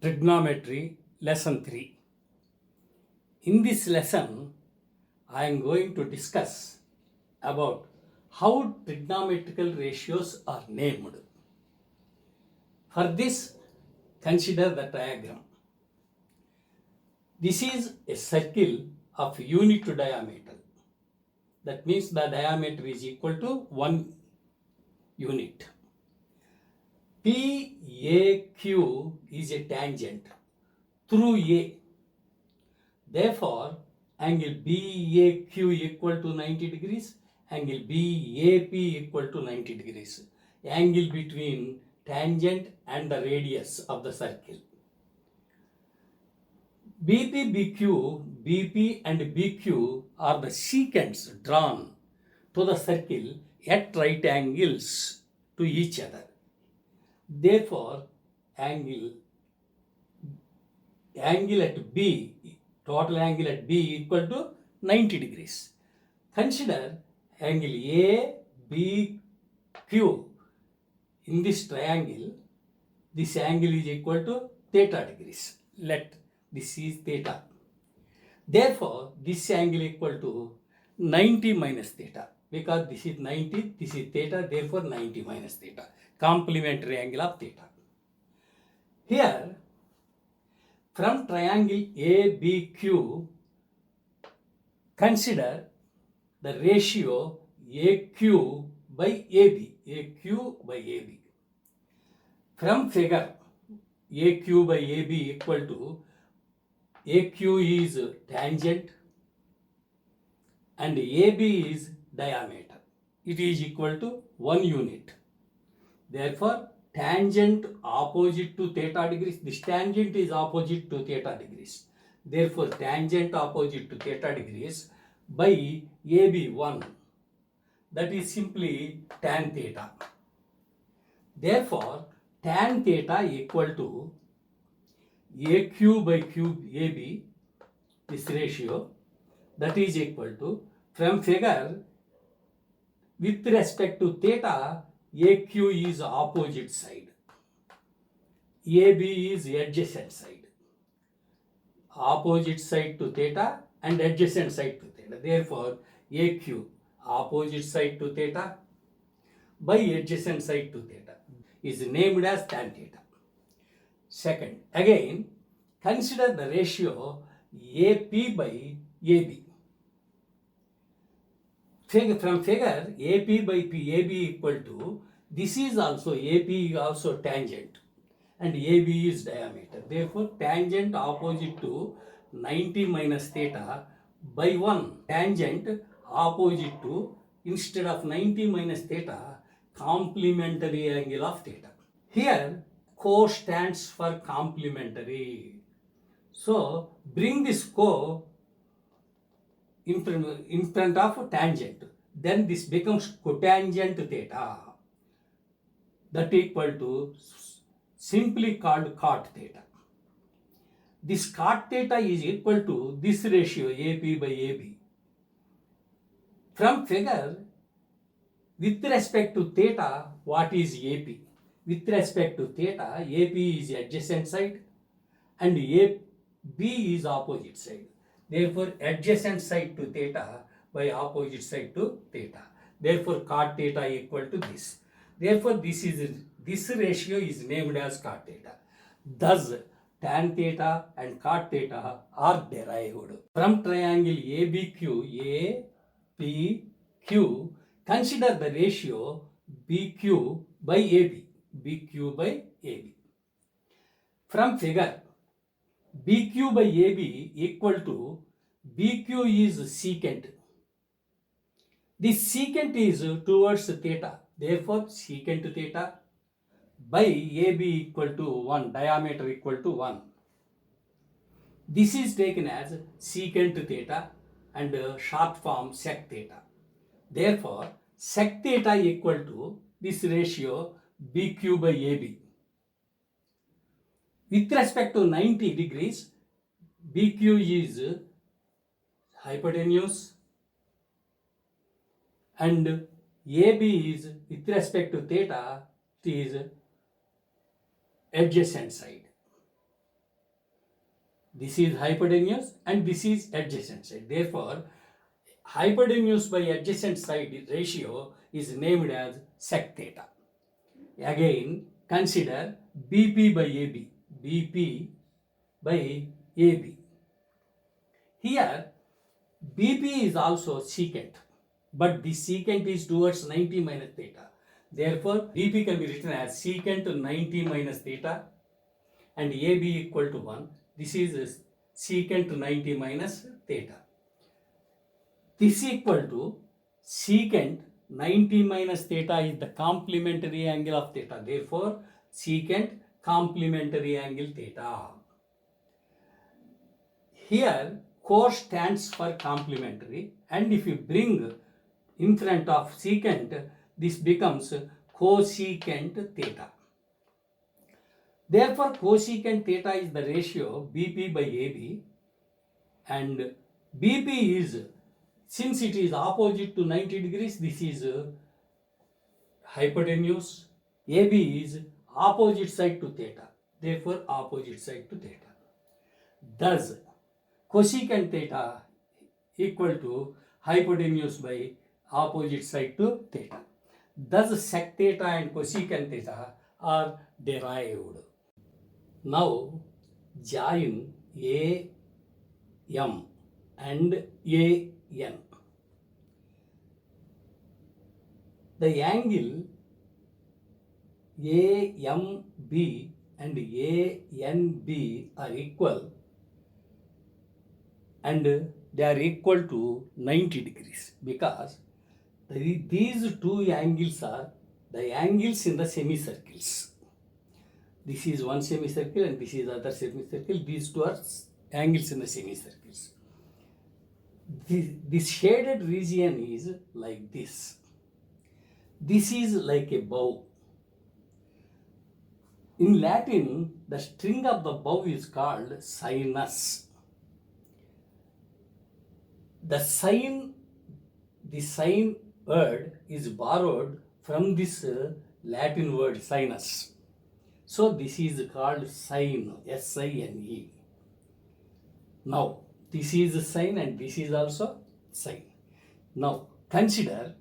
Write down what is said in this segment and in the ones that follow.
Trigonometry lesson 3. In this lesson, I am going to discuss about how trigonometrical ratios are named. For this, consider the diagram. This is a circle of unit diameter. That means the diameter is equal to 1 unit. PAQ is a tangent through A. Therefore, angle BAQ equal to 90 degrees, angle BAP equal to 90 degrees. Angle between tangent and the radius of the circle. BP and BQ are the secants drawn to the circle at right angles to each other. Therefore, angle at B, total angle at B equal to 90 degrees. Consider angle ABQ. In this triangle, this angle is equal to theta degrees. Let this is theta. Therefore, this angle equal to 90 minus theta. Because this is 90, this is theta, therefore 90 minus theta. Complementary angle of theta. Here, from triangle ABQ, consider the ratio AQ by AB. AQ by AB. From figure, AQ by AB equal to AQ is tangent and AB is diameter. It is equal to 1 unit. Therefore, tangent opposite to theta degrees. This tangent is opposite to theta degrees. Therefore, tangent opposite to theta degrees by AB1. That is simply tan theta. Therefore, tan theta equal to AQ by cube AB, this ratio, that is equal to, from figure, with respect to theta, AQ is opposite side, AB is adjacent side, opposite side to theta and adjacent side to theta. Therefore, AQ opposite side to theta by adjacent side to theta is named as tan theta. Second, again, consider the ratio AP by AB. From figure, AP by AB equal to, this is also, AP is also tangent and AB is diameter. Therefore, tangent opposite to 90 minus theta by 1. Tangent opposite to, instead of 90 minus theta, complementary angle of theta. Here, co stands for complementary. So, bring this co in front of tangent. Then this becomes cotangent theta. That equal to simply called cot theta. This cot theta is equal to this ratio AP by AB. From figure, with respect to theta, what is AP? With respect to theta, AP is adjacent side and AB is opposite side. Therefore, adjacent side to theta by opposite side to theta. Therefore, cot theta equal to this. Therefore, this ratio is named as cot theta. Thus, tan theta and cot theta are derived. From triangle ABQ, APQ, consider the ratio BQ by AB. BQ by AB. From figure, BQ by AB equal to, BQ is secant. This secant is towards theta. Therefore, secant theta by AB equal to 1, diameter equal to 1. This is taken as secant theta and short form sec theta. Therefore, sec theta equal to this ratio BQ by AB. With respect to 90 degrees, BQ is hypotenuse and AB is, with respect to theta, it is adjacent side. This is hypotenuse and this is adjacent side. Therefore, hypotenuse by adjacent side ratio is named as sec theta. Again, consider BP by AB. BP by AB. Here, BP is also secant, but the secant is towards 90 minus theta. Therefore, BP can be written as secant 90 minus theta and AB equal to 1. This is secant 90 minus theta. This equal to secant 90 minus theta is the complementary angle of theta. Therefore, secant complementary angle theta. Here, cos stands for complementary, and if you bring in front of secant, this becomes cosecant theta. Therefore, cosecant theta is the ratio BP by AB, and BP is, since it is opposite to 90 degrees, this is hypotenuse. AB is opposite side to theta. Therefore, opposite side to theta. Thus, cosecant theta equal to hypotenuse by opposite side to theta. Thus, sec theta and cosecant theta are derived. Now, join AM and AN. The angle AMB and ANB are equal, and they are equal to 90 degrees because these two angles are the angles in the semicircles. This is one semicircle and this is other semicircle. These two are angles in the semicircles. This shaded region is like this. This is like a bow. In Latin, the string of the bow is called sinus. The sine word is borrowed from this Latin word sinus. So this is called sine, S-I-N-E. Now, this is sine and this is also sine. Now, consider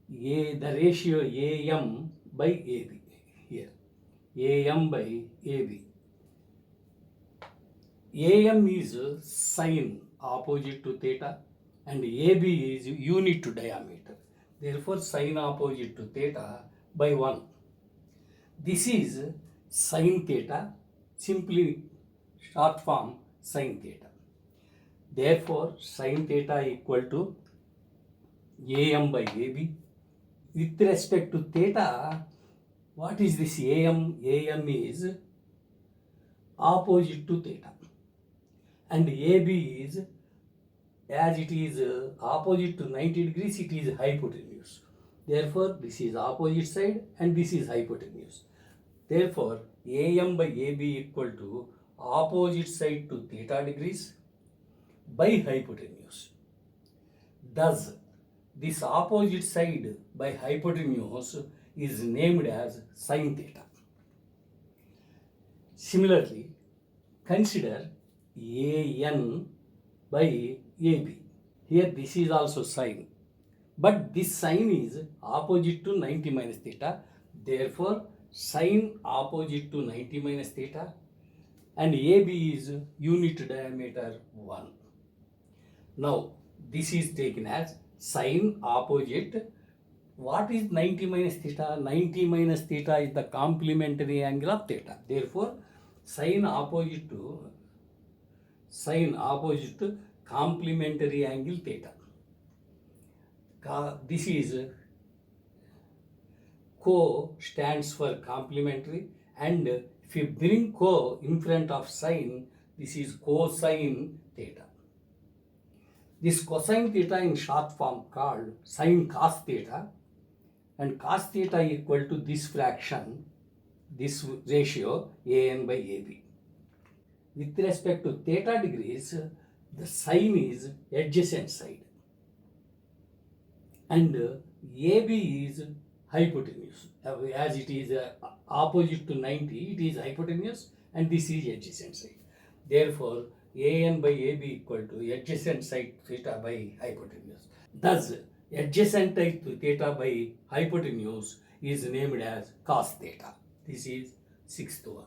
the ratio AM by AB here. AM by AB. AM is sine opposite to theta and AB is unit to diameter. Therefore, sine opposite to theta by 1. This is sine theta, simply short form sine theta. Therefore, sine theta equal to AM by AB. With respect to theta, what is this AM? AM is opposite to theta. And AB is, as it is opposite to 90 degrees, it is hypotenuse. Therefore, this is opposite side and this is hypotenuse. Therefore, AM by AB equal to opposite side to theta degrees by hypotenuse. Thus, this opposite side by hypotenuse is named as sine theta. Similarly, consider AN by AB. Here this is also sine, but this sine is opposite to 90 minus theta. Therefore, sine opposite to 90 minus theta and AB is unit diameter 1. Now, this is taken as sine opposite. What is 90 minus theta? 90 minus theta is the complementary angle of theta. Therefore, sine opposite to complementary angle theta. This is co stands for complementary, and if you bring co in front of sine, this is cosine theta. This cosine theta in short form called sine cos theta, and cos theta equal to this fraction, this ratio AN by AB. With respect to theta degrees, the sine is adjacent side and AB is hypotenuse. As it is opposite to 90, it is hypotenuse and this is adjacent side. Therefore, AN by AB equal to adjacent side theta by hypotenuse. Thus, adjacent side theta by hypotenuse is named as cos theta. This is sixth one.